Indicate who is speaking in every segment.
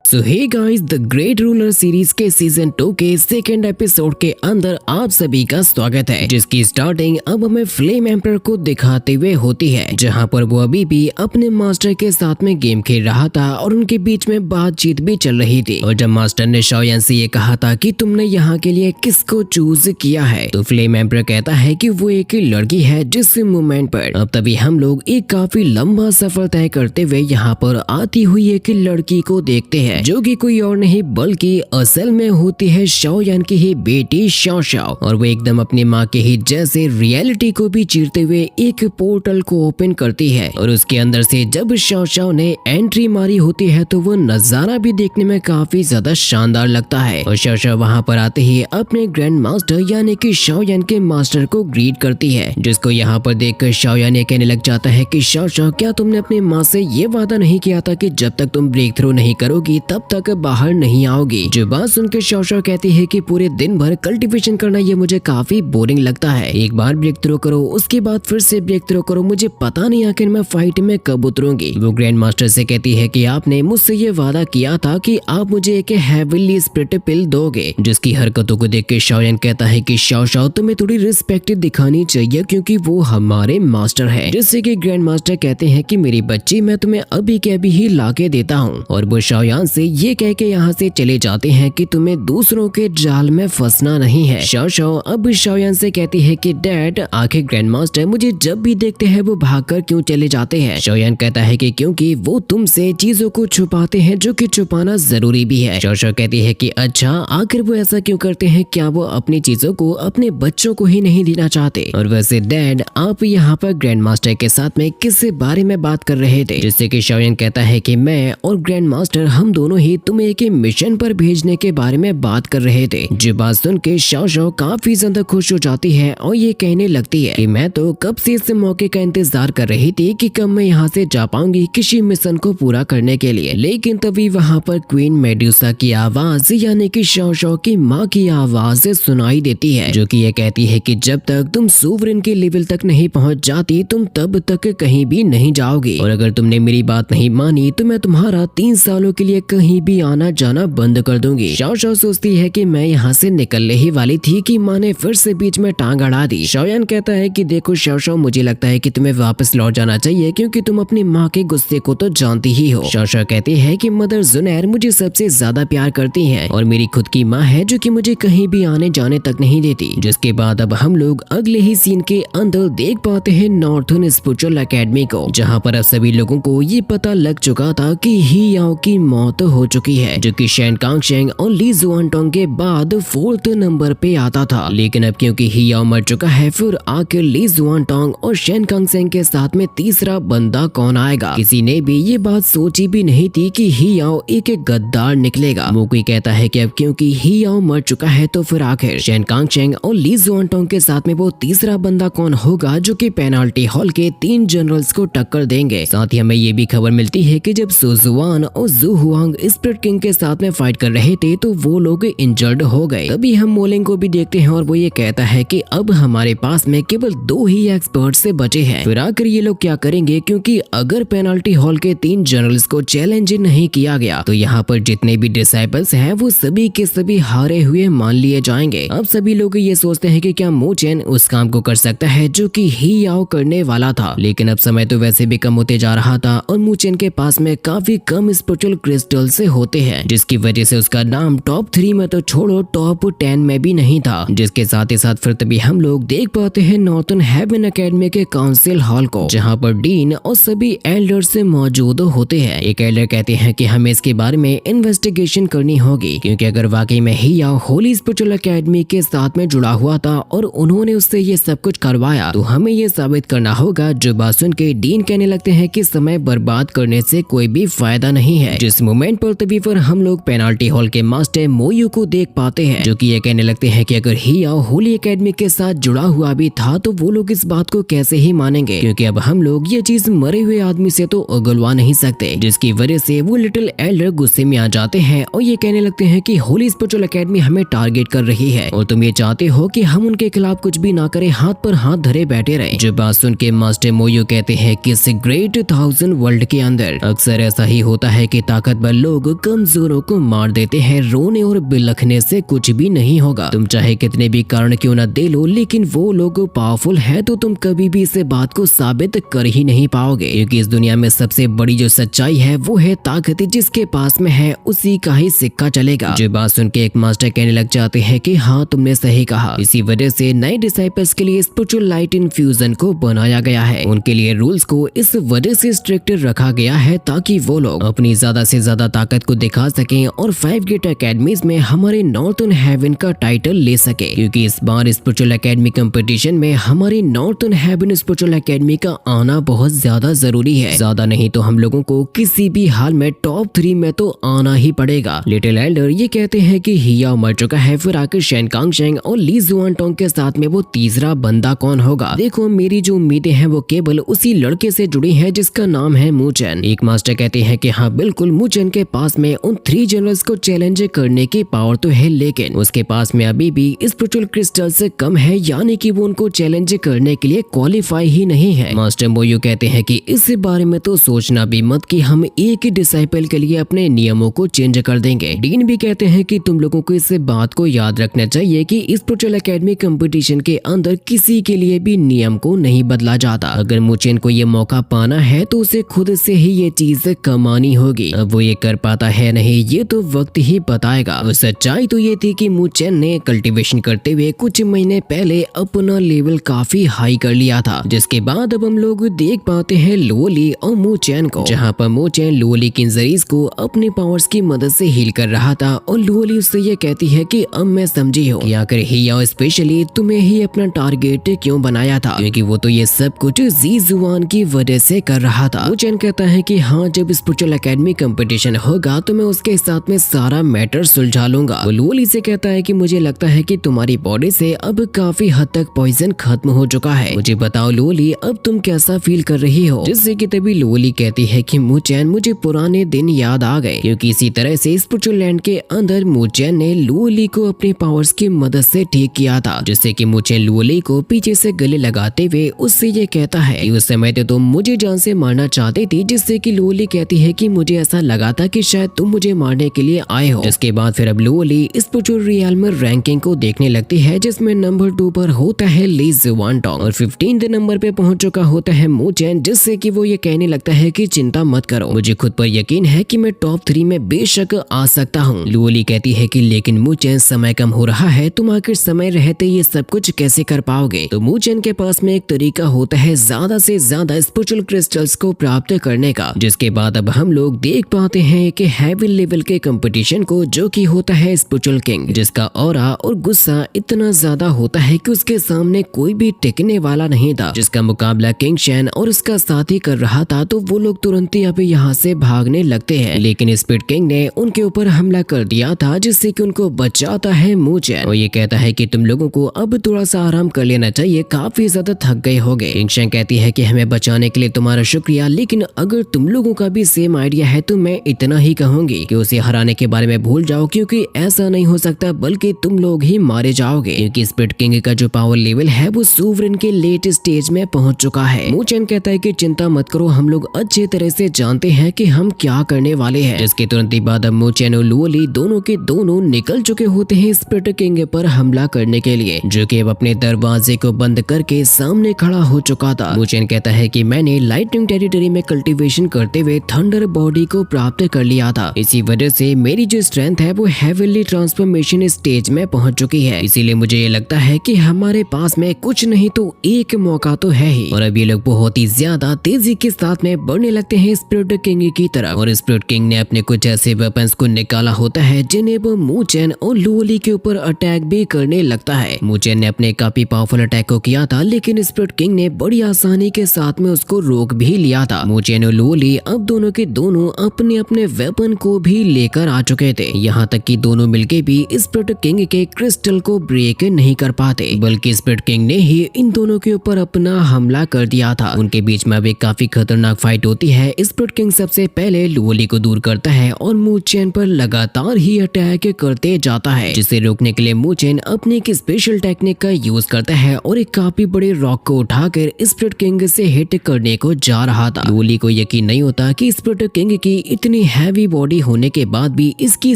Speaker 1: So hey guys, the great ruler series के season 2 के second episode के अंदर आप सभी का स्वागत है, जिसकी स्टार्टिंग अब हमें फ्लेम एम्पर को दिखाते हुए होती है, जहां पर वो अभी भी अपने मास्टर के साथ में गेम खेल रहा था और उनके बीच में बातचीत भी चल रही थी। और जब मास्टर ने शाओयान से ये कहा था कि तुमने यहाँ के लिए किसको चूज किया है, तो फ्लेम एम्पर कहता है कि वो एक लड़की है, जिस मोमेंट पर अब तभी हम लोग एक काफी लंबा सफर तय करते हुए यहाँ पर आती हुई एक लड़की को देखते हैं, जो कि कोई और नहीं बल्कि असल में होती है शाओयान की ही बेटी शाओ शाओ। और वो एकदम अपनी माँ के ही जैसे रियलिटी को भी चीरते हुए एक पोर्टल को ओपन करती है। और उसके अंदर से जब शाओ शाओ ने एंट्री मारी होती है तो वो नजारा भी देखने में काफी ज्यादा शानदार लगता है। और शाओ शाओ वहाँ पर आते ही अपने ग्रैंड मास्टर यानी कि शाओयान के मास्टर को ग्रीट करती है, जिसको यहाँ पर देखकर शाओयान ये कहने लग जाता है कि शाओ शाओ, क्या तुमने अपनी माँ से ये वादा नहीं किया था कि जब तक तुम ब्रेक थ्रू नहीं करोगी तब तक बाहर नहीं आओगी। जो बात सुनकर शाओ शाओ कहती है कि पूरे दिन भर कल्टीवेशन करना ये मुझे काफी बोरिंग लगता है, एक बार ब्रेक थ्रू करो उसके बाद फिर से ब्रेक थ्रू करो, मुझे पता नहीं आखिर मैं फाइट में कब उतरूंगी। वो ग्रैंड मास्टर से कहती है कि आपने मुझसे ये वादा किया था कि आप मुझे एक हेवनली स्पिरिट पिल दोगे, जिसकी हरकतों को देख के शाओयान कहता है कि शाओ शाओ, तुम्हें थोड़ी रिस्पेक्ट दिखानी चाहिए क्योंकि वो हमारे मास्टर है। जिससे कि ग्रैंड मास्टर कहते हैं कि मेरी बच्ची, मैं तुम्हें अभी के अभी ही ला के देता हूँ। और वो शाओयान से ये कह के यहाँ से चले जाते हैं कि तुम्हें दूसरों के जाल में फंसना नहीं है। शाओ शाओ अब शाओयान से कहती है कि डैड, आखिर ग्रैंड मास्टर मुझे जब भी देखते हैं वो भागकर क्यों चले जाते हैं। शाओयान कहता है कि क्योंकि वो तुमसे चीजों को छुपाते हैं जो कि छुपाना जरूरी भी है। शाओ शाओ कहती है कि अच्छा, आखिर वो ऐसा क्यों करते हैं, क्या वो अपनी चीजों को अपने बच्चों को ही नहीं देना चाहते। और वैसे डैड, आप यहाँ पर ग्रैंड मास्टर के साथ में किस बारे में बात कर रहे थे। जिससे कि शाओयान कहता है कि मैं और ग्रैंड मास्टर हम दोनों ही तुम्हें एक मिशन पर भेजने के बारे में बात कर रहे थे। जो बात सुन के शाओ शाओ काफी ज्यादा खुश हो जाती है और ये कहने लगती है कि मैं तो कब से इस मौके का इंतजार कर रही थी कि कब मैं यहाँ से जा पाऊंगी किसी मिशन को पूरा करने के लिए। लेकिन तभी वहाँ पर क्वीन मेडुसा की आवाज यानी कि शाओ शाओ की माँ की आवाज सुनाई देती है, जो कि ये कहती है कि जब तक तुम सोवरेन के लेवल तक नहीं पहुँच जाती तुम तब तक कहीं भी नहीं जाओगी, और अगर तुमने मेरी बात नहीं मानी तो मैं तुम्हारा 3 सालों के लिए कहीं भी आना जाना बंद कर दूंगी। शाओ शाओ सोचती है कि मैं यहाँ से निकलने ही वाली थी कि माँ ने फिर से बीच में टांग अड़ा दी। शाओयान कहता है कि देखो शाओ शाओ, मुझे लगता है कि तुम्हें वापस लौट जाना चाहिए क्योंकि तुम अपनी माँ के गुस्से को तो जानती ही हो। शाओ शाओ कहती है कि मदर जुनैर मुझे सबसे ज्यादा प्यार करती है और मेरी खुद की माँ है जो कि मुझे कहीं भी आने जाने तक नहीं देती। जिसके बाद अब हम लोग अगले ही सीन के अंदर देख पाते हैं नॉर्थर्न स्पिरिचुअल एकेडमी को, जहाँ पर अब सभी लोगों को ये पता लग चुका था कि ही याओ की मौत हो चुकी है, जो कि शेन कांगशेंग और ली जुआनटोंग के बाद 4th नंबर पे आता था। लेकिन अब क्योंकि ही याओ मर चुका है, फिर आखिर ली जुआनटोंग और शेन कांगशेंग के साथ में तीसरा बंदा कौन आएगा। किसी ने भी ये बात सोची भी नहीं थी कि ही याओ एक गद्दार निकलेगा। मोकुई कहता है कि अब क्योंकि ही याओ मर चुका है तो फिर आखिर शेन कांगशेंग और ली जुआनटोंग के साथ में वो तीसरा बंदा कौन होगा जो कि पेनाल्टी हॉल के 3 जनरल्स को टक्कर देंगे। साथ ही हमें ये भी खबर मिलती है कि जब सुजुआन और जू हुआंग स्पिरिट किंग के साथ में फाइट कर रहे थे तो वो लोग इंजर्ड हो गए। तभी हम मोलिंग को भी देखते हैं और वो ये कहता है कि अब हमारे पास में केवल 2 ही एक्सपर्ट से बचे हैं। फिर आकर ये लोग क्या करेंगे, क्योंकि अगर पेनाल्टी हॉल के 3 जनरल्स को चैलेंज नहीं किया गया तो यहाँ पर जितने भी डिसाइपल्स हैं वो सभी के सभी हारे हुए मान लिए जाएंगे। अब सभी लोग ये सोचते हैं कि क्या मो चेन उस काम को कर सकता है जो कि ही याओ करने वाला था। लेकिन अब समय तो वैसे भी कम होते जा रहा था और मो चेन के पास में काफी कम स्पिरिचुअल क्रिस्टल से होते हैं, जिसकी वजह से उसका नाम टॉप 3 में तो छोड़ो टॉप 10 में भी नहीं था। जिसके साथ ही साथ फिर तभी हम लोग देख पाते हैं नॉर्थर्न हेवन एकेडमी के काउंसिल हॉल को, जहाँ पर डीन और सभी एल्डर्स से मौजूद होते हैं। एक एल्डर कहते हैं कि हमें इसके बारे में इन्वेस्टिगेशन करनी होगी, क्योंकि अगर वाकई में ही याओ होली स्पिरिचुअल एकेडमी के साथ में जुड़ा हुआ था और उन्होंने उससे ये सब कुछ करवाया तो हमें ये साबित करना होगा। जो बात सुन के डीन कहने लगते हैं कि समय बर्बाद करने से कोई भी फायदा नहीं है। जिस मोमेंट पर तभी पर हम लोग पेनाल्टी हॉल के मास्टर मोयू को देख पाते हैं, जो कि ये कहने लगते हैं कि अगर ही याओ होली एकेडमी के साथ जुड़ा हुआ भी था तो वो लोग इस बात को कैसे ही मानेंगे, क्योंकि अब हम लोग ये चीज मरे हुए आदमी से तो उगलवा नहीं सकते। जिसकी वजह से वो लिटिल एल्डर गुस्से में आ जाते हैं और ये कहने लगते हैं कि होली स्पिरिचुअल एकेडमी हमें टारगेट कर रही है और तुम ये चाहते हो कि हम उनके खिलाफ कुछ भी ना करें, हाथ पर हाथ धरे बैठे रहे। जो बात सुन के मास्टर मोयू कहते हैं कि इस ग्रेट 1000 वर्ल्ड के अंदर अक्सर ऐसा ही होता है कि ताकतवर लोग कमजोरों को मार देते हैं, रोने और बिलखने से कुछ भी नहीं होगा। तुम चाहे कितने भी कारण क्यों न दे लो, लेकिन वो लोग पावरफुल है तो तुम कभी भी इस बात को साबित कर ही नहीं पाओगे, क्योंकि इस दुनिया में सबसे बड़ी जो सच्चाई है वो है ताकत जिसके पास में है उसी का ही सिक्का चलेगा। जो बात सुन के एक मास्टर कहने लग जाते हैं कि हाँ तुमने सही कहा। इसी वजह से नए डिसाइपल्स के लिए स्पिरिचुअल लाइट इन्फ्यूजन को बनाया गया है। उनके लिए रूल्स को इस वजह से स्ट्रिक्ट रखा गया है ताकि वो लोग अपनी ज्यादा से ज्यादा ताकत को दिखा सकें और 5 गेट अकेडमीज में हमारे नॉर्थर्न हेवन का टाइटल ले सके, क्योंकि इस बार स्पिरिचुअल एकेडमी कंपटीशन में हमारी नॉर्थर्न हेवन स्पिरिचुअल एकेडमी का आना बहुत ज्यादा जरूरी है। ज्यादा नहीं तो हम लोगों को किसी भी हाल में टॉप 3 में तो आना ही पड़ेगा। लिटिल एल्डर ये कहते हैं कि हिया मर चुका है, फिर आकर शेन कांगशेंग और ली जुआनटोंग के साथ में वो तीसरा बंदा कौन होगा। देखो मेरी जो उम्मीदें हैं वो केवल उसी लड़के से जुड़ी हैं जिसका नाम है मूचेन। एक मास्टर कहते हैं कि हाँ बिल्कुल, मूचेन के पास में उन 3 जनरल्स को चैलेंज करने की पावर तो है, लेकिन उसके पास में अभी भी स्पिरिचुअल क्रिस्टल से कम है, यानी कि वो उनको चैलेंज करने के लिए क्वालिफाई ही नहीं है। मास्टर मोयू कहते हैं कि इस बारे में तो सोचना भी मत कि हम एक ही डिसाइपल के लिए अपने नियमों को चेंज कर देंगे। डीन भी कहते हैं कि तुम लोगों को इस बात को याद रखना चाहिए कि इस स्पिरिचुअल एकेडमी कंपटीशन के अंदर किसी के लिए भी नियम को नहीं बदला जाता। अगर मूचेन को ये मौका पाना है तो उसे खुद से ही ये चीज कमानी होगी। अब वो ये कर पाता है नहीं ये तो वक्त ही बताएगा। सच्चाई तो ये थी कि मूचेन ने कल्टीवेशन करते हुए कुछ महीने पहले अपना लेवल काफी हाई कर लिया था, जिसके बाद अब हम लोग देख पाते हैं लुओली और मूचेन को, जहाँ पर मूचेन लुओली की इंजरीज को अपनी पावर्स की मदद से हील कर रहा था और लुओली उससे ये कहती है कि अब मैं समझी हूँ कि आखिर हिया स्पेशली तुम्हें ही अपना टारगेट क्यों बनाया था, क्योंकि वो तो ये सब कुछ जी जुआन की वजह से कर रहा था। मूचेन कहता है कि हाँ जब स्पिरिचुअल एकेडमी कंपटीशन होगा तो मैं उसके साथ में सारा मैटर सुलझा लूंगा। वो लुओली से कहता है कि मुझे लगता है कि तुम्हारी बॉडी से अब काफी हद तक पॉइजन खत्म हो चुका है, मुझे बताओ लुओली अब तुम कैसा फील कर रही हो। जिससे कि तभी लुओली कहती है कि मूचेन मुझे पुराने दिन याद आ गए, क्योंकि इसी तरह से स्पिरिचुअल लैंड के अंदर मूचेन ने लुओली को अपनी पावर्स की मदद से ठीक किया था, जिससे कि मूचेन लुओली को पीछे से गले लगाते हुए उससे ये कहता है कि उस समय तो तुम मुझे जान से मारना चाहती थी। जिससे कि लुओली कहती है कि मुझे ऐसा लगा था कि शायद तुम मुझे मारने के लिए आए हो। जिसके बाद फिर अब लुओली स्पिरिचुअल रियल में रैंकिंग को देखने लगती है, जिसमें नंबर 2 पर होता है ली जुआनटोंग और 15th नंबर पे पहुंच चुका होता है मूचेन। जिससे कि वो ये कहने लगता है कि चिंता मत करो, मुझे खुद पर यकीन है कि मैं टॉप 3 में बेशक आ सकता हूँ। लुओली कहती है कि लेकिन मूचेन समय कम हो रहा है, तुम आखिर समय रहते ये सब कुछ कैसे कर पाओगे। तो मूचेन के पास में एक तरीका होता है ज्यादा से ज्यादा स्पिरिचुअल क्रिस्टल्स को प्राप्त करने का। जिसके बाद अब हम लोग देख पाते हैं कि हेवी लेवल के कंपटीशन को, जो कि होता है स्पिरिचुअल किंग, जिसका ऑरा और गुस्सा इतना ज्यादा होता है कि उसके सामने कोई भी टिकने वाला नहीं था, जिसका मुकाबला किंग शैन और उसका साथी कर रहा था। तो वो लोग तुरंत ही अब यहाँ से भागने लगते हैं, लेकिन स्पिरिट किंग ने उनके ऊपर हमला कर दिया था, जिससे कि उनको बचाता है मूचेन और ये कहता है कि तुम लोगों को अब थोड़ा सा आराम कर लेना चाहिए, काफी ज्यादा थक गए होगे। किंग शैन कहती है कि हमें बचाने के लिए तुम्हारा शुक्रिया, लेकिन अगर तुम लोगों का भी सेम आइडिया है तो मैं इतना ही कहूंगी कि उसे हराने के बारे में भूल जाओ, क्योंकि ऐसा नहीं हो सकता, बल्कि तुम लोग ही मारे जाओगे, क्योंकि स्पिरिट किंग का जो पावर लेवल है वो सुवरेन के लेट स्टेज में पहुंच चुका है। मूचेन कहता है कि चिंता मत करो, हम लोग अच्छे तरह से जानते हैं कि हम क्या करने वाले हैं। इसके तुरंत ही बाद अब मूचेन और लुओली दोनों के दोनों निकल चुके होते हैं स्पिरिट किंग पर हमला करने के लिए, जो कि अब अपने दरवाजे को बंद करके सामने खड़ा हो चुका था। मूचेन कहता है कि मैंने लाइटनिंग टेरिटरी में कल्टीवेशन करते हुए थंडर बॉडी को प्राप्त कर लिया था, इसी वजह से मेरी जो स्ट्रेंथ है वो हेवनली ट्रांसफॉर्मेशन स्टेज में पहुंच चुकी है। इसीलिए मुझे ये लगता है कि हमारे पास में कुछ नहीं तो एक मौका तो है ही। और अब ये लोग बहुत ही ज्यादा तेजी के साथ में बढ़ने लगते हैं स्पिरिट किंग की तरफ, और स्पिरिट किंग ने अपने कुछ ऐसे वेपन्स को निकाला होता है जिन्हें वो मूचेन और लुओली के ऊपर अटैक भी करने लगता है। मूचेन ने अपने काफी पावरफुल अटैक को किया था, लेकिन स्पिरिट किंग ने बड़ी आसानी के साथ में उसको रोक भी लिया था। मूचेन और लुओली अब दोनों के दोनों अपने अपने वेपन को भी लेकर आ चुके थे, यहाँ तक कि दोनों मिलके भी स्पिरिट किंग के क्रिस्टल को ब्रेक नहीं कर पाते, बल्कि स्पिरिट किंग ने ही इन दोनों के ऊपर अपना हमला कर दिया था। उनके बीच में अब एक काफी खतरनाक फाइट होती है। स्पिरिट किंग सबसे पहले लुओली को दूर करता है और मूचेन पर लगातार ही अटैक करते जाता है, जिसे रोकने के लिए मूचेन अपनी एक स्पेशल टेक्निक का यूज करता है और एक काफी बड़े रॉक को उठाकर स्पिरिट किंग से हिट करने को जा रहा था। लुओली को यकीन नहीं होता कि स्पिरिट किंग की इतनी हैवी बॉडी होने के बाद भी इसकी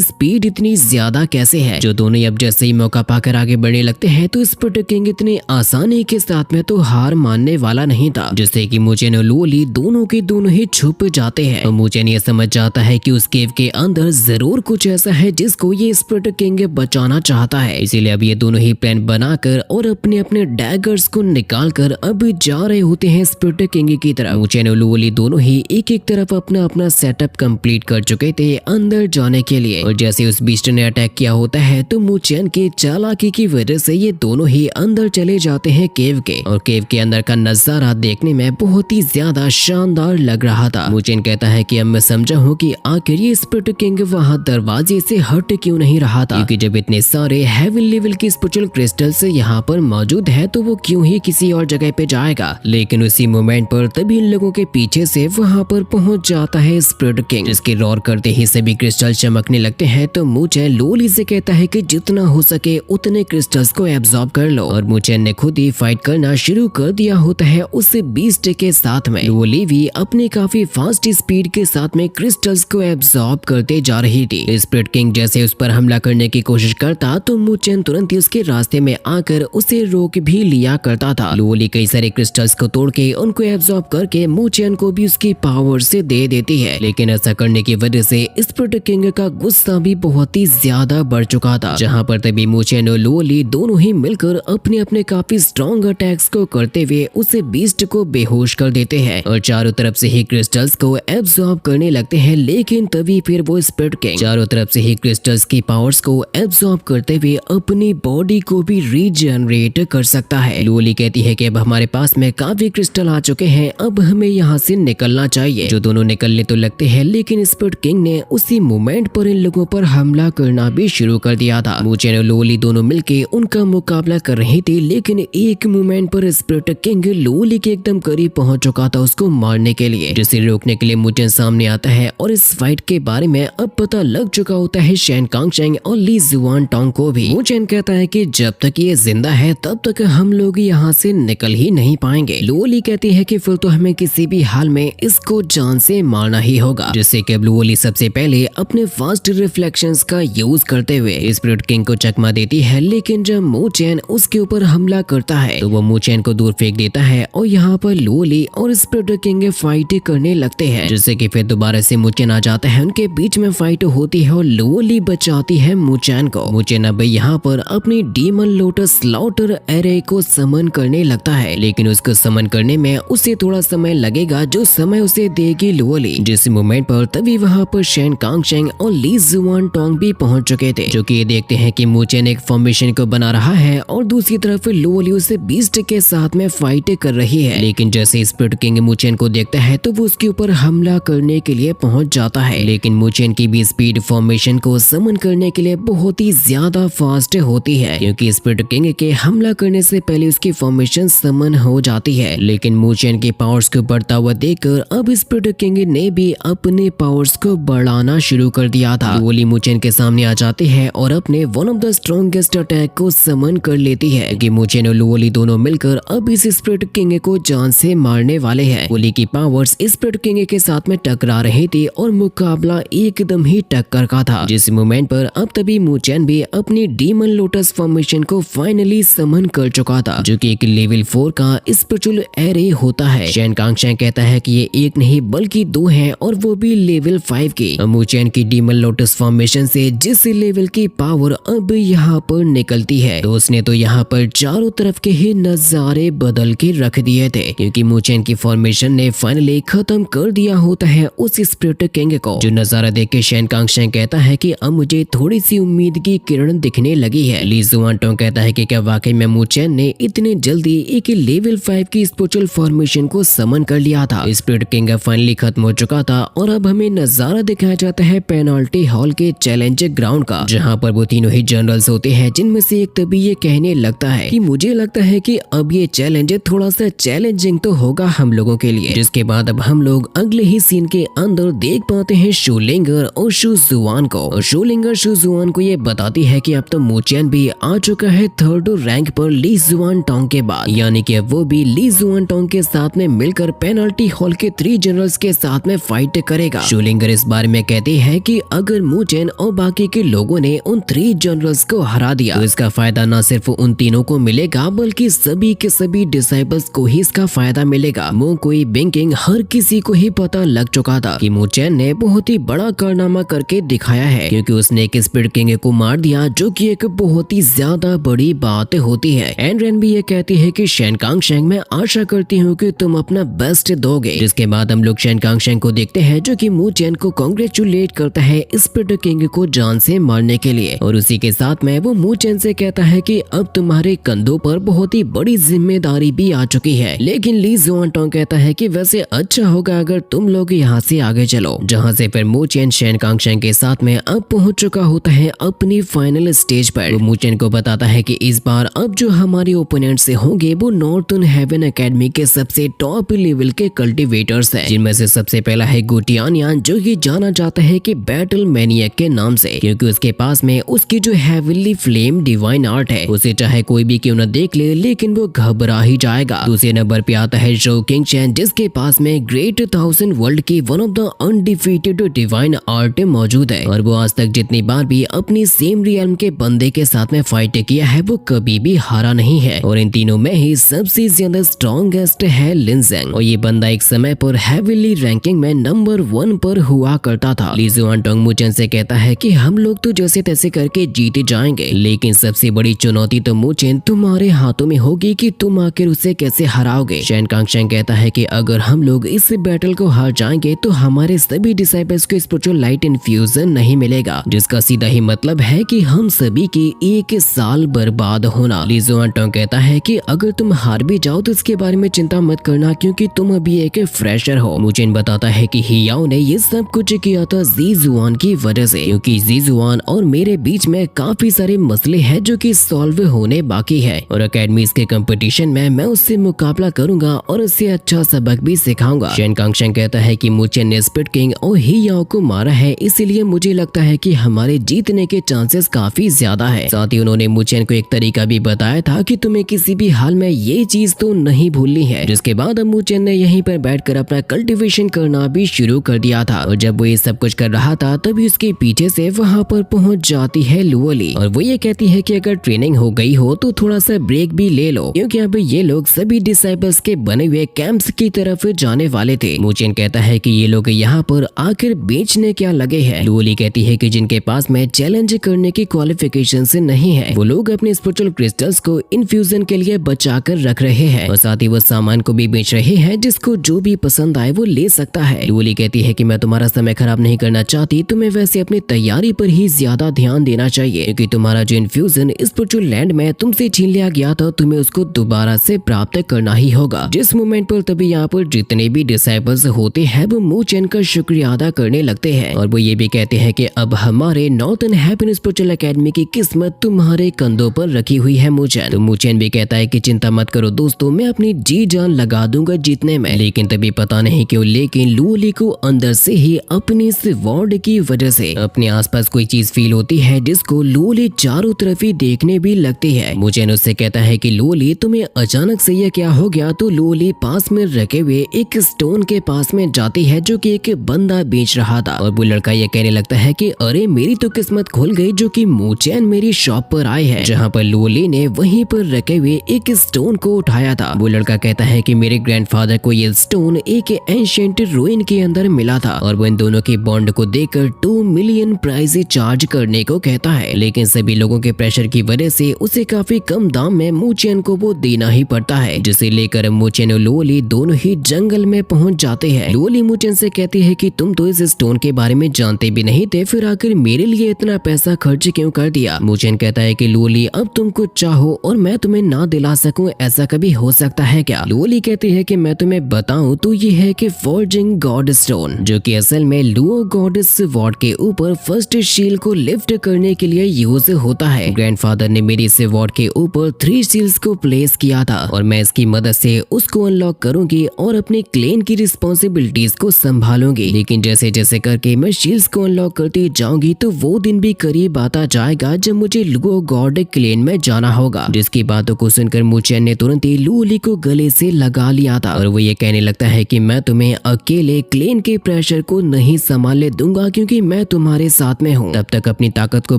Speaker 1: स्पीड इतनी ज्यादा कैसे है। जो दोनों अब जैसे ही मौका पाकर आगे बढ़ने लगते हैं तो स्प्लिटर किंग इतनी आसानी के साथ में तो हार मानने वाला नहीं था, जिससे कि मुचेन और लुओली दोनों के दोनों ही छुप जाते हैं। और मुचेन ये समझ जाता है कि उस केव के अंदर जरूर कुछ ऐसा है जिसको ये स्प्लिटर किंग बचाना चाहता है। इसीलिए अब ये दोनों ही प्लान बनाकर और अपने अपने डैगर्स को निकाल कर अब जा रहे होते हैं स्प्लिटर किंग की तरफ। मुचेन और लुओली दोनों ही एक एक तरफ अपना अपना सेटअप कंप्लीट कर चुके थे अंदर जाने के लिए। और जैसे उस बीस्ट ने अटैक किया होता है तो मुचेन के चालाकी की वजह से ये दोनों ही अंदर चले जाते हैं केव के। और केव के अंदर का नजारा देखने में बहुत ही ज्यादा शानदार लग रहा था। मुचेन कहता है कि अब मैं समझा हूँ कि आखिर ये स्प्लिटर किंग वहाँ दरवाजे से हट क्यों नहीं रहा था, क्योंकि जब इतने सारे हेवन लेवल की स्पिरिचुअल क्रिस्टल्स यहाँ पर मौजूद है तो वो क्यों ही किसी और जगह पे जाएगा। लेकिन उसी मोमेंट पर तभी इन लोगों के पीछे से वहाँ पर पहुंच जाता है स्प्लिटर किंग, जिसके रोर करते ही सभी क्रिस्टल चमकने लगते हैं। तो मुचेन लुओली से कहता है कि जितना हो सके उतने क्रिस्टल्स को एब्जॉर्ब कर लो। और मुचेन ने खुद ही फाइट करना शुरू कर दिया होता है उस बीस्ट के साथ में। लुओली भी अपनी काफी फास्ट स्पीड के साथ में क्रिस्टल्स को एब्जॉर्ब करते जा रही थी। स्प्लिटर किंग जैसे उस पर हमला करने की कोशिश करता तो मुचेन तुरंत ही उसके रास्ते में आकर उसे रोक भी लिया करता था। लुओली कई सारे क्रिस्टल्स को तोड़ के उनको एब्जॉर्ब करके मुचेन को भी उसकी पावर से दे देती है। लेकिन ऐसा करने की वजह से स्प्लिटर किंग का गुस्सा भी बहुत ही ज्यादा बढ़ चुका था, जहाँ पर तभी मुचेन और लुओली दोनों ही मिलकर अपने अपने काफी स्ट्रॉन्ग अटैक्स को करते हुए उसे बीस्ट को बेहोश कर देते हैं और चारों तरफ से ही क्रिस्टल्स को एब्जॉर्ब करने लगते हैं। लेकिन तभी फिर वो स्प्लिटर किंग चारों तरफ से ही क्रिस्टल्स की पावर्स को एब्जॉर्ब करते हुए अपनी बॉडी को भी रीजनरेट कर सकता है। लुओली कहती है कि अब हमारे पास में काफी क्रिस्टल आ चुके हैं, अब हमें यहाँ से निकलना चाहिए। जो दोनों निकलने तो लगते हैं, लेकिन स्प्लिटर किंग ने उसी मोमेंट पर इन लोगों पर हमला करना भी शुरू कर दिया था। मुचेन और लुओली दोनों मिलके उनका मुकाबला कर रही थी, लेकिन एक मोमेंट पर स्प्लिटर किंग लुओली के एकदम करीब पहुंच चुका था उसको मारने के लिए, जिसे रोकने के लिए मुचेन सामने आता है। और इस फाइट के बारे में अब पता लग चुका होता है शेन कांगशेंग और ली जुआन टोंग को भी। मुचेन कहता है कि जब तक ये जिंदा है तब तक हम लोग यहाँ से निकल ही नहीं पाएंगे। लुओली कहती है कि फिर तो हमें किसी भी हाल में इसको जान से मारना ही होगा, जिससे कि लुओली सबसे पहले अपने फास्ट रिफ्लेक्शंस का यूज करते हुए स्प्लिटर किंग को चकमा देती है। लेकिन जब मुचेन उसके ऊपर हमला करता है तो वो मुचेन को दूर फेंक देता है और यहाँ पर लुओली और स्प्लिटर किंग फाइट करने लगते हैं, जिससे कि फिर दोबारा से मुचेन आ जाता है। उनके बीच में फाइट होती है और लुओली बचाती है मुचेन को। मुचेन अब यहाँ पर अपनी डीमन लोटस स्लॉटर एरे को समन करने लगता है, लेकिन उसको समन करने में उसे थोड़ा समय लगेगा जो समय उसे देगी लुओली। जिस मोमेंट पर तभी वहाँ पर शेन कांगशेंग और ली जुआन टोंग भी पहुंच चुके थे, जो कि ये देखते हैं कि मुचेन एक फॉर्मेशन को बना रहा है और दूसरी तरफ लुओली उसे बीस्ट के साथ में फाइट कर रही है। लेकिन जैसे स्प्लिटर किंग मुचेन को देखता है तो वो उसके ऊपर हमला करने के लिए पहुंच जाता है, लेकिन मुचेन की भी स्पीड फॉर्मेशन को समन करने के लिए बहुत ही ज्यादा फास्ट होती है, क्योंकि स्प्लिटर किंग के हमला करने से पहले उसकी फॉर्मेशन समन हो जाती है। लेकिन मुचेन की पावर्स को बढ़ता हुआ देखकर अब स्प्लिटर किंग ने भी अपने पावर्स को बढ़ाना शुरू कर दिया था। लुओली मुचेन के सामने आ जाती है और अपने one of the strongest attack को समन कर लेती है, क्योंकि मुचेन और लुओली दोनों मिलकर अब इस स्प्लिटर किंग को जान से मारने वाले हैं। लुओली की पावर्स स्प्लिटर किंग के साथ में टकरा रही थी और मुकाबला एकदम ही टक्कर का था। जिस मोमेंट पर अब तभी मुचेन भी अपनी डीमन लोटस फॉर्मेशन को फाइनली समन कर चुका था, जो कि एक लेवल 4 का स्पिरिचुअल एरे होता है। शेन कांगशेंग कहता है कि ये एक नहीं बल्कि 2 हैं और वो भी लेवल 5 की। मुचेन की डीमन लोटस फॉर्मेशन से जिस लेवल की पावर अब यहाँ पर निकलती है तो उसने तो यहाँ पर चारों तरफ के ही नजारे बदल के रख दिए थे, क्योंकि मुचेन की फॉर्मेशन ने फाइनली खत्म कर दिया होता है उस स्प्लिटर किंग को। जो नजारा देख के शेन कांगशेंग कहता है कि अब मुझे थोड़ी सी उम्मीद की किरण दिखने लगी है। ली जुआन टोंग कहता है कि क्या वाकई में मुचेन ने इतने जल्दी एक लेवल 5 की स्पिरिचुअल फॉर्मेशन को समन कर लिया था। स्प्लिटर किंग फाइनली खत्म हो चुका था और अब हमें नजारा दिखाया जाता है पेनाल्टी हॉल के चैलेंज ग्राउंड का, जहाँ पर वो तीनों ही जनरल्स होते हैं, जिनमें से एक तभी ये कहने लगता है कि मुझे लगता है कि अब ये चैलेंज थोड़ा सा चैलेंजिंग तो होगा हम लोगों के लिए। जिसके बाद अब हम लोग अगले ही सीन के अंदर देख पाते हैं शू लिंगर और शू जुआन को। शू लिंगर शू जुआन को ये बताती है कि अब तो मुचेन भी आ चुका है 3rd रैंक पर ली जुआन टोंग के बाद, यानी कि वो भी ली जुआन टोंग के साथ में मिलकर पेनल्टी हॉल के 3 जनरल्स के साथ में फाइट करेगा। शू जूलिंगर इस बारे में कहती है कि अगर मूचेन और बाकी के लोगों ने उन 3 जनरल्स को हरा दिया तो इसका फायदा न सिर्फ उन तीनों को मिलेगा बल्कि सभी के सभी डिसाइबल्स को ही इसका फायदा मिलेगा। मो कोई बिंकिंग हर किसी को ही पता लग चुका था कि मूचेन ने बहुत ही बड़ा कारनामा करके दिखाया है, क्योंकि उसने एक स्पीड किंग को मार दिया, जो कि एक बहुत ही ज्यादा बड़ी बात होती है। एंड रेन भी ये कहती है कि शेनकांग शेंग मैं आशा करती हूँ कि तुम अपना बेस्ट दोगे। जिसके बाद हम लोग शेनकांग शेंग को देखते हैं जो कि मूचेन को कांग्रेचुलेट करता है स्पीड किंग को जान से मारने के लिए, और उसी के साथ में वो मूचेन से कहता है कि अब तुम्हारे कंधों पर बहुत ही बड़ी जिम्मेदारी भी आ चुकी है। लेकिन ली जुआनटोंग कहता है कि वैसे अच्छा होगा अगर तुम लोग यहाँ से आगे चलो, जहाँ से फिर मूचेन शेनकांग शेंग के साथ में अब पहुंच चुका होता है अपनी फाइनल स्टेज पर। वो मूचेन को बताता है कि इस बार अब जो हमारे ओपोनेंट से होंगे वो नॉर्थर्न हेवन एकेडमी के सबसे टॉप लेवल के कल्टीवेटर्स हैं, जिनमें से सबसे पहला है गुटियानियान, जो ये जाना जाता है कि बैटल मैनियक के नाम से, क्योंकि उसके पास में उसकी जो हेवनली फ्लेम डिवाइन आर्ट है उसे चाहे कोई भी क्यों न देख ले लेकिन वो घबरा ही जाएगा। दूसरे नंबर पे आता है शो किंग चैन, जिसके पास में ग्रेट 1000 वर्ल्ड की one of the undefeated divine art मौजूद है, और वो आज तक जितनी बार भी अपनी सेम रियल्म के बंदे के साथ में फाइट किया है वो कभी भी हारा नहीं है। और इन तीनों में ही सबसे ज्यादा स्ट्रॉन्गेस्ट है लिन ज़ेंग, और ये बंदा एक समय पर हेवीली रैंकिंग में नंबर 1 पर हुआ करता था। ली जुआनटोंग मूचेन से कहता है कि हम लोग तो जैसे तैसे करके जीते जाएंगे, लेकिन सबसे बड़ी चुनौती तो मूचेन तुम्हारे हाथों में होगी कि तुम आखिर उसे कैसे हराओगे। शेनकांग शेंग कहता है कि अगर हम लोग इस बैटल को हार जाएंगे तो हमारे सभी डिसाइबल्स को स्पिरिचुअल लाइट इन्फ्यूजन नहीं मिलेगा, जिसका सीधा ही मतलब है कि हम सभी की 1 साल बर्बाद होना। ली जुआनटोंग कहता है कि अगर तुम हार भी जाओ तो इसके बारे में चिंता मत करना, क्योंकि तुम अभी एक फ्रेशर हो। मूचेन बताता है कि हियाओ ने ये सब कुछ किया था जी जुआन की वजह से, क्योंकि जी जुआन और मेरे बीच में काफी सारे मसले हैं जो कि सॉल्व होने बाकी है, और अकेडमीज के कंपटीशन में मैं उससे मुकाबला करूंगा और उससे अच्छा सबक भी सिखाऊंगा। शेनकांग शेंग कहता है कि मूचेन ने स्पिड किंग और हियाओ को मारा है, इसीलिए मुझे लगता है कि हमारे जीतने के चांसेस काफी ज्यादा है। साथ ही उन्होंने मूचेन को एक तरीका भी बताया था कि तुम्हें किसी भी हाल में ये चीज तो नहीं भूलनी है। जिसके बाद अब मूचेन ने यहीं पर बैठकर अपना कल्टीवेशन करना भी शुरू कर दिया था, और जब वो ये सब कुछ कर रहा था तभी उसके पीछे से वहाँ पर पहुँच जाती है लुओली, और वो ये कहती है कि अगर ट्रेनिंग हो गई हो तो थोड़ा सा ब्रेक भी ले लो, क्योंकि अब ये लोग सभी डिसाइबल्स के बने हुए कैंप्स की तरफ जाने वाले थे। मूचेन कहता है कि ये लोग यहाँ पर आखिर बेचने क्या लगे हैं। लुओली कहती है कि जिनके पास में चैलेंज करने की क्वालिफिकेशन नहीं है वो लोग अपने स्पिरिचुअल क्रिस्टल्स को इन्फ्यूजन के लिए बचा कर रख रहे हैं, और साथ ही वो सामान को भी बेच रहे हैं, जिसको जो भी पसंद आए वो ले सकता है। लुओली कहती है कि मैं तुम्हारा समय खराब नहीं करना चाहती, तुम्हें वैसे अपनी तैयारी पर ही ज्यादा ध्यान देना चाहिए, क्योंकि तुम्हारा जो इन्फ्यूजन स्पिरिचुअल लैंड में तुमसे छीन लिया गया था तुम्हें उसको दोबारा से प्राप्त करना ही होगा। जिस मोमेंट पर तभी यहाँ पर जितने भी डिसाइबल्स होते हैं वो मूचेन का शुक्रिया अदा करने लगते हैं, और वो ये भी कहते हैं कि अब हमारे नॉर्थर्न हेवन स्पिरिचुअल एकेडमी की किस्मत तुम्हारे कंधों पर रखी हुई है मूचेन। तो मूचेन भी कहता है कि चिंता मत करो दोस्तों, मैं अपनी जी जान लगा दूंगा जीतने में। लेकिन तभी पता नहीं क्यों लेकिन लुओली को अंदर से ही अपनी इस वार्ड की वजह से अपने आसपास कोई चीज फील होती है, जिसको लुओली चारों तरफ ही देखने भी लगती है। मूचेन उससे कहता है कि लुओली तुम्हें अचानक से ये क्या हो गया। तो लुओली पास में रखे हुए एक स्टोन के पास में जाती है जो कि एक बंदा बेच रहा था, और वो लड़का ये कहने लगता है कि अरे मेरी तो किस्मत खुल गई जो कि मूचेन मेरी शॉप पर आए हैं, जहाँ पर लुओली ने वहीं पर रखे हुए एक स्टोन को उठाया था। वो लड़का कहता है कि मेरे ग्रैंडफादर को ये स्टोन एक एंशिएंट रूइन के अंदर मिला था, और वो इन दोनों की बॉन्ड को देखकर 2 मिलियन प्राइस चार्ज करने को कहता है, लेकिन सभी लोगों के प्रेशर की वजह से उसे काफी कम दाम में मूचेन को वो देना ही पड़ता है, जिसे लेकर मूचेन और लुओली दोनों ही जंगल में पहुंच जाते हैं। लुओली मूचेन से कहती है कि तुम तो इस स्टोन के बारे में जानते भी नहीं थे, फिर आखिर मेरे लिए इतना पैसा खर्च क्यों कर दिया। मूचेन कहता है कि लुओली अब तुम कुछ चाहो और मैं तुम्हें ना दिला सकूं, ऐसा कभी हो सकता है क्या। लुओली कहती है कि मैं तुम्हें बताऊं तो ये है कि फॉर्जिंग गॉड स्टोन, जो कि असल में लुओ गॉडेस वॉर्ड के ऊपर फर्स्ट शील को लिफ्ट करने के लिए यूज होता है। ग्रैंडफादर ने मेरी इस वॉर्ड के ऊपर 3 शील्स को प्लेस किया था, और मैं इसकी मदद से उसको अनलॉक करूंगी और अपने क्लेन की रिस्पॉन्सिबिलिटीज को संभालूंगी। लेकिन जैसे जैसे करके मैं शील्स को अनलॉक करती जाऊंगी तो वो दिन भी करीब आता जाएगा जब मुझे लुओ गॉड क्लेन में जाना होगा। जिसकी बातों को सुनकर मूचेन ने तुरंत ही लुओली को गले से लगा लिया था, और वो ये कहने लगता है कि मैं तुम्हें अकेले क्लेन के प्रेशर प्रेशर को नहीं संभालने दूंगा क्योंकि मैं तुम्हारे साथ में हूँ। तब तक अपनी ताकत को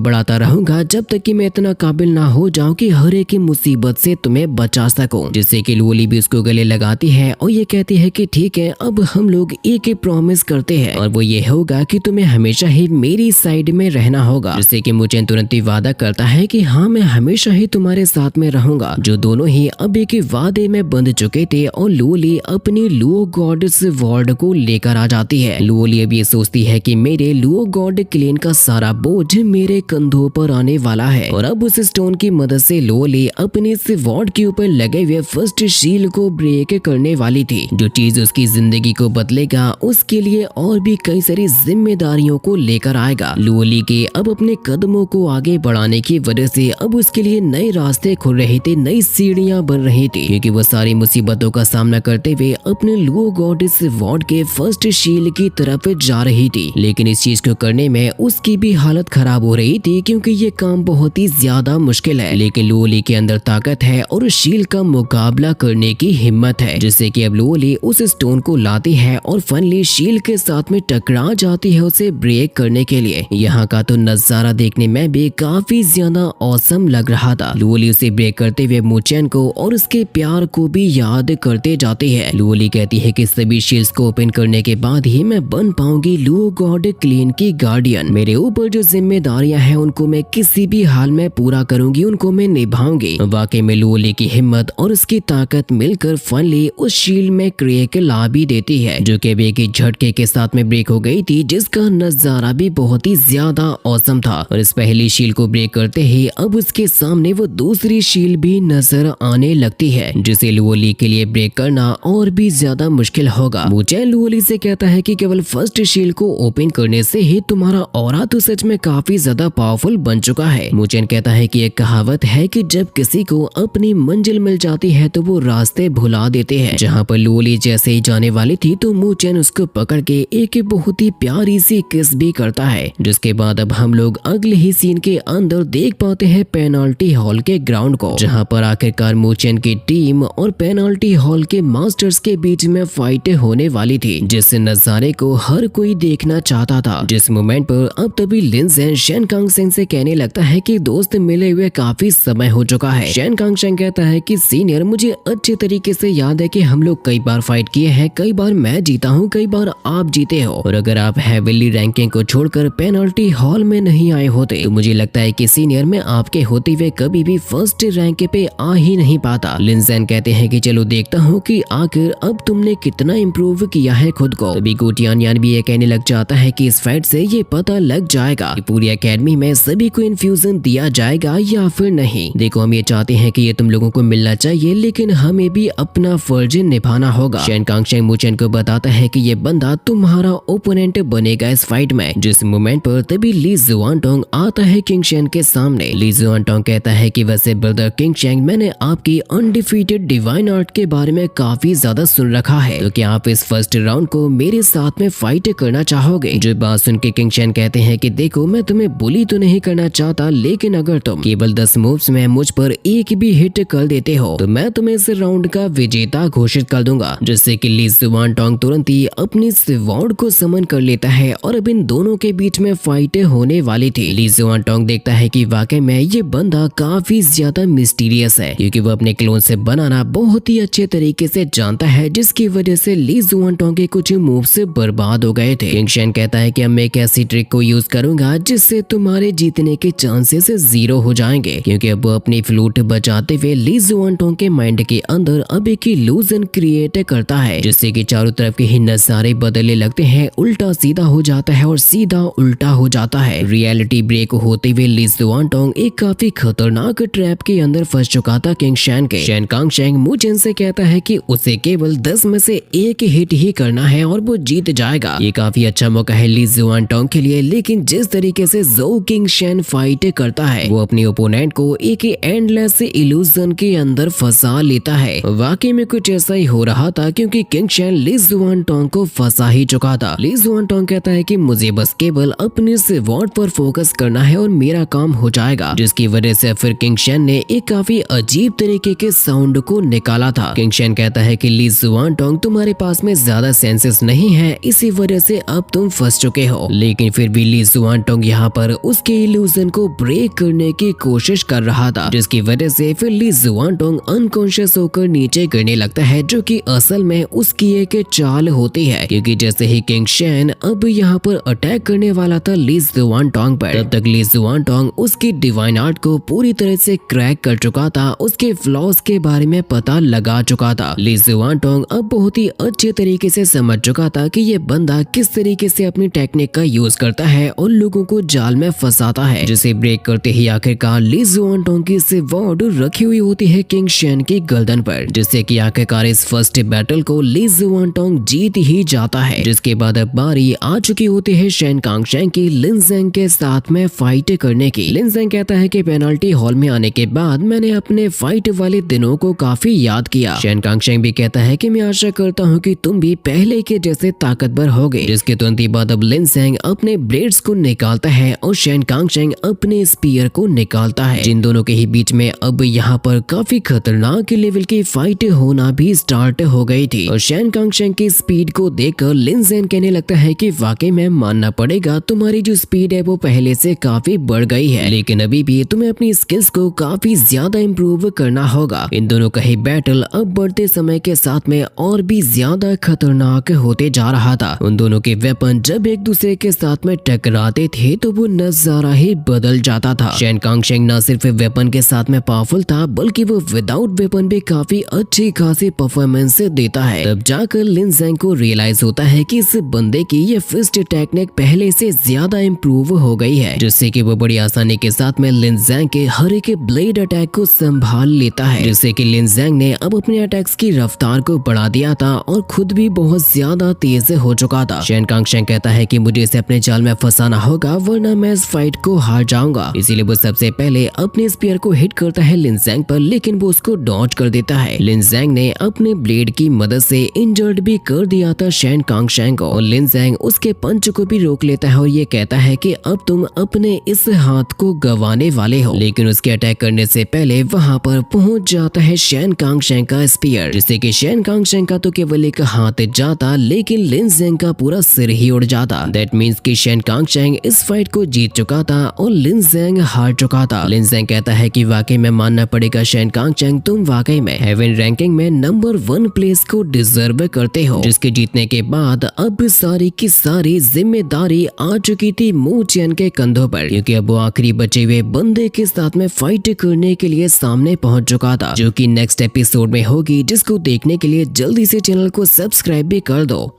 Speaker 1: बढ़ाता रहूंगा जब तक कि मैं इतना काबिल ना हो जाऊं कि हर एक मुसीबत से तुम्हें बचा सकूं। जिससे कि लूली भी उसको गले लगाती है और ये कहती है कि ठीक है, अब हम लोग एक ही प्रॉमिस करते हैं और वो ये होगा कि तुम्हें हमेशा ही मेरी साइड में रहना होगा। जिससे कि मुचेन तुरंत ही वादा करता है कि हाँ, मैं हमेशा ही तुम्हारे साथ में रहूंगा। जो दोनों ही अब एक वादे में बंध चुके थे और लूली अपनी लुओ गॉड स्वॉर्ड को लेकर आ जाती है। लूली अब ये सोचती है कि मेरे लुओ गॉड क्लेन का सारा बोझ मेरे कंधों पर आने वाला है और अब उस स्टोन की मदद से लूली अपनी स्वॉर्ड के ऊपर लगे हुए फर्स्ट शील को ब्रेक करने वाली थी। जो चीज उसकी जिंदगी को बदलेगा, उसके लिए और भी कई सारी जिम्मेदारियों को लेकर आएगा। लूली के अब अपने कदमों को आगे बढ़ाने की वजह से अब उसके लिए नए रास्ते खुल रहे थे, नई सीढ़ियां बन रही थी, क्योंकि वो सारी मुसीबतों का सामना करते हुए अपने लुओ गॉड स्वॉर्ड के फर्स्ट शील की तरफ जा रही थी। लेकिन इस चीज को करने में उसकी भी हालत खराब हो रही थी क्योंकि ये काम बहुत ही ज्यादा मुश्किल है। लेकिन लूली के अंदर ताकत है और उस शील का मुकाबला करने की हिम्मत है। जिससे कि अब लूली उस स्टोन को लाती है और फाइनली शील के साथ में टकरा जाती है उसे ब्रेक करने के लिए। यहाँ का तो नजारा देखने में भी काफी ज्यादा औसम लग रहा था। लूली उसे ब्रेक करते हुए मुचेन को और उसके प्यार को भी याद करते जाती है। लूली कहती है कि सभी शील्ड्स को ओपन करने के बाद ही मैं बन पाऊंगी लुओ गॉड क्लेन की गार्डियन। मेरे ऊपर जो जिम्मेदारियां हैं उनको मैं किसी भी हाल में पूरा करूंगी, उनको मैं निभाऊंगी। वाकई में लूली की हिम्मत और उसकी ताकत मिलकर फाइनली उस शील्ड में क्रैक ला भी देती है, जो कि एक ही झटके के साथ में ब्रेक हो गई थी, जिसका नजारा भी बहुत ही ज्यादा औसम था। और इस पहली शील्ड को ब्रेक करते ही अब उसके सामने वो दूसरी शील्ड भी नजर आने लगती है, जिसे लूली के लिए ब्रेक करना और भी ज्यादा मुश्किल होगा। मुचेन लूली से कहता है कि केवल फर्स्ट शील्ड को ओपन करने से ही तुम्हारा ऑरा तो सच में काफी ज्यादा पावरफुल बन चुका है। मुचेन कहता है कि एक कहावत है कि जब किसी को अपनी मंजिल मिल जाती है तो वो रास्ते भुला देते हैं। जहाँ पर लूली जैसे ही जाने वाली थी तो मुचेन उसको पकड़ के एक बहुत ही प्यारी सी किस भी करता है। जिसके बाद अब हम लोग अगले ही सीन के अंदर देख पाते हैं पेनाल्टी हॉल के ग्राउंड को, जहाँ पर आखिरकार मुचेन की टीम और पेनाल्टी हॉल के मास्टर्स के बीच में फाइट होने वाली थी, जिस नजारे को हर कोई देखना चाहता था। जिस मोमेंट पर अब तभी लिनजेन शेन कांगसेंग से कहने लगता है कि दोस्त मिले हुए काफी समय हो चुका है। शेन कांगसेंग कहता है कि सीनियर, मुझे अच्छे तरीके से याद है कि हम लोग कई बार फाइट किए हैं, कई बार मैं जीता हूँ, कई बार आप जीते हो, और अगर आप हेवीली रैंकिंग को छोड़कर पेनल्टी हॉल में नहीं आए होते तो मुझे लगता है कि सीनियर मैं आपके होते हुए कभी भी फर्स्ट रैंक पे आ ही नहीं पाता। लिनजेन कहते हैं कि चलो देखता हूँ कि आखिर अब तुमने कितना इम्प्रूव किया है खुद को। तभी गुटियान भी ये कहने लग जाता है कि इस फाइट से ये पता लग जाएगा कि पूरी एकेडमी में सभी को इन्फ्यूजन दिया जाएगा या फिर नहीं। देखो, हम ये चाहते हैं कि ये तुम लोगों को मिलना चाहिए, लेकिन हमें भी अपना फर्ज निभाना होगा। शेन कांगसेंग मुचेन को बताता है कि ये बंदा तुम्हारा ओपोनेंट बनेगा इस फाइट में। जिस मोमेंट पर तभी ली जुआनटोंग आता है किंगशेन के सामने। ली जुआनटोंग कहता है कि वैसे ब्रदर किंगशेंग, मैंने आपकी अनडिफीटेड डिवाइन आर्ट के बारे में काफी ज्यादा सुन रखा है, तो क्या आप इस फर्स्ट राउंड को मेरे साथ में फाइट करना चाहोगे? जो बात सुन के किंगशेन कहते हैं कि देखो, मैं तुम्हें बुली तो नहीं करना चाहता, लेकिन अगर तुम केवल 10 मूव्स में मुझ पर एक भी हिट कर देते हो तो मैं तुम्हें इस राउंड का विजेता घोषित कर दूंगा। जिससे कि ली जुआनटोंग तुरंत ही अपनी स्वॉर्ड को समन कर लेता है और अब इन दोनों के बीच में फाइट होने वाली थी। ली जुआनटोंग देखता है कि वाकई में ये बंदा काफी ज्यादा मिस्टीरियस है, क्योंकि वो अपने क्लोन से बनाना बहुत ही अच्छे तरीके से जानता है, जिसकी वजह से ली जुआनटोंग के कुछ मूव से बर्बाद हो गए थे। किंगशेन कहता है कि अब मैं एक ऐसी ट्रिक को यूज करूंगा जिससे तुम्हारे जीतने के चांसेस 0 हो जाएंगे, क्योंकि अब वो अपनी फ्लूट बजाते हुए ली जुआनटोंग के माइंड के अंदर अब एक इल्यूजन क्रिएट करता है, जिससे कि चारों तरफ के ही नजारे बदलने लगते हैं, उल्टा सीधा हो जाता है और सीधा उल्टा हो जाता है। रियलिटी ब्रेक होते हुए ली जुआनटोंग एक काफी खतरनाक ट्रैप के अंदर फंस चुका था किंगशेन के। शेन कांगसेंग मुचेन से कहता है कि उसे केवल 10 में से एक हिट ही करना है और वो जीत जाएगा। ये काफी अच्छा मौका है ली जुआनटोंग के लिए, लेकिन जिस तरीके से जो किंगशेन फाइट करता है वो अपने ओपोनेंट को एक एंडलेस इल्यूजन के अंदर फंसा लेता है। वाकई में कुछ ऐसा ही हो रहा था, क्योंकि किंगशेन ली जुआनटोंग को फंसा ही चुका था। ली जुआनटोंग कहता है कि मुझे बस केवल अपने स्वॉर्ड पर फोकस करना है और मेरा काम हो जाएगा, जिसकी वजह से फिर किंगशेन ने एक काफी अजीब तरीके के साउंड को निकाला था। किंगशेन कहता है कि ली जुआनटोंग, तुम्हारे पास में ज्यादा सेंसेस नहीं है है, इसी वजह से अब तुम फंस चुके हो। लेकिन फिर भी ली जुआनटोंग यहाँ पर उसके इल्यूजन को ब्रेक करने की कोशिश कर रहा था, जिसकी वजह से फिर ली जुआनटोंग अनकॉन्शियस होकर नीचे गिरने लगता है, जो कि असल में उसकी एक चाल होती है। क्योंकि जैसे ही किंग शेन अब यहाँ पर अटैक करने वाला था ली जुआनटोंग पर, तब तक ली जुआनटोंग उसकी डिवाइन आर्ट को पूरी तरह से क्रैक कर चुका था, उसके फ्लॉज के बारे में पता लगा चुका था। ली जुआनटोंग अब बहुत ही अच्छे तरीके से समझ चुका था कि ये बंदा किस तरीके से अपनी टेक्निक का यूज करता है और लोगों को जाल में फंसाता है, जिसे ब्रेक करते ही आखिरकार ली जुआनटोंग की स्वॉर्ड रखी हुई होती है किंग शेन की गर्दन पर, जिससे कि आखिरकार इस फर्स्ट बैटल को ली जुआनटोंग जीत ही जाता है। जिसके बाद अब बारी आ चुकी होती है शेन कांगशेंग की लिन ज़ेंग के साथ में फाइट करने की। लिन ज़ेंग कहता है कि पेनल्टी हॉल में आने के बाद मैंने अपने फाइट वाले दिनों को काफी याद किया। शेन कांगशेंग भी कहता है कि मैं आशा करता हूँ कि तुम भी पहले के जैसे ताकतवर होगे। जिसके तुरंत ही बाद अब लिन ज़ेंग अपने ब्लेड्स को निकालता है और शेन कांगशेंग अपने स्पीयर को निकालता है। जिन दोनों के ही बीच में अब यहाँ पर काफी खतरनाक लेवल की फाइट होना भी स्टार्ट हो गई थी और शेन कांगशेंग की स्पीड को देखकर लिन ज़ेंग कहने लगता है कि वाकई में मानना पड़ेगा, तुम्हारी जो स्पीड है वो पहले से काफी बढ़ गई है, लेकिन अभी भी तुम्हें अपनी स्किल्स को काफी ज्यादा इम्प्रूव करना होगा। इन दोनों का ही बैटल अब बढ़ते समय के साथ में और भी ज्यादा खतरनाक होते जा रहा था। उन दोनों के वेपन जब एक दूसरे के साथ में टकराते थे तो वो नजारा ही बदल जाता था। शेन कांगशेंग न सिर्फ वेपन के साथ में पावरफुल था, बल्कि वो विदाउट वेपन भी काफी अच्छी खासी परफॉर्मेंस देता है। तब जाकर लिन ज़ेंग को रियलाइज होता है कि इस बंदे की ये फिस्ट टेक्निक पहले से ज्यादा इम्प्रूव हो गई है, जिससे कि वो बड़ी आसानी के साथ में लिन ज़ेंग के हर एक ब्लेड अटैक को संभाल लेता है, जिससे कि लिन ज़ेंग ने अब अपने अटैक्स की रफ्तार को बढ़ा दिया था और खुद भी बहुत ज्यादा तेज हो चुका था। शेन कांगशेंग कहता है कि मुझे इसे अपने जाल में फंसाना होगा, वरना मैं इस फाइट को हार जाऊंगा। इसीलिए वो सबसे पहले अपने स्पीयर को हिट करता है लिन ज़ेंग पर, लेकिन वो उसको डॉज कर देता है। लिन ज़ेंग ने अपने ब्लेड की मदद से इंजर्ड भी कर दिया था शेन कांगशेंग को, और लिन ज़ेंग उसके पंच को भी रोक लेता है और ये कहता है कि अब तुम अपने इस हाथ को गंवाने वाले हो। लेकिन उसके अटैक करने से पहले वहां पर पहुंच जाता है शेन कांगशेंग का स्पीयर, जिससे कि शेन कांगशेंग का तो केवल एक हाथ जाता, लेकिन लिन ज़ेंग का पूरा सिर ही उड़ जाता। दैट मींस कि शेन कांगशेंग इस फाइट को जीत चुका था और लिन ज़ेंग हार चुका था। लिन ज़ेंग कहता है कि वाकई में मानना पड़ेगा शेन कांगशेंग, तुम वाकई में हेवन रैंकिंग में नंबर 1 प्लेस को डिजर्व करते हो। जिसके जीतने के बाद अब सारी की सारी जिम्मेदारी आ चुकी थी मू चियन के कंधों पर, क्योंकि अब वो आखिरी बचे हुए बंदे के साथ में फाइट करने के लिए सामने पहुंच चुका था, जो कि नेक्स्ट एपिसोड में होगी, जिसको देखने के लिए जल्दी से चैनल को सब्सक्राइब भी कर दो।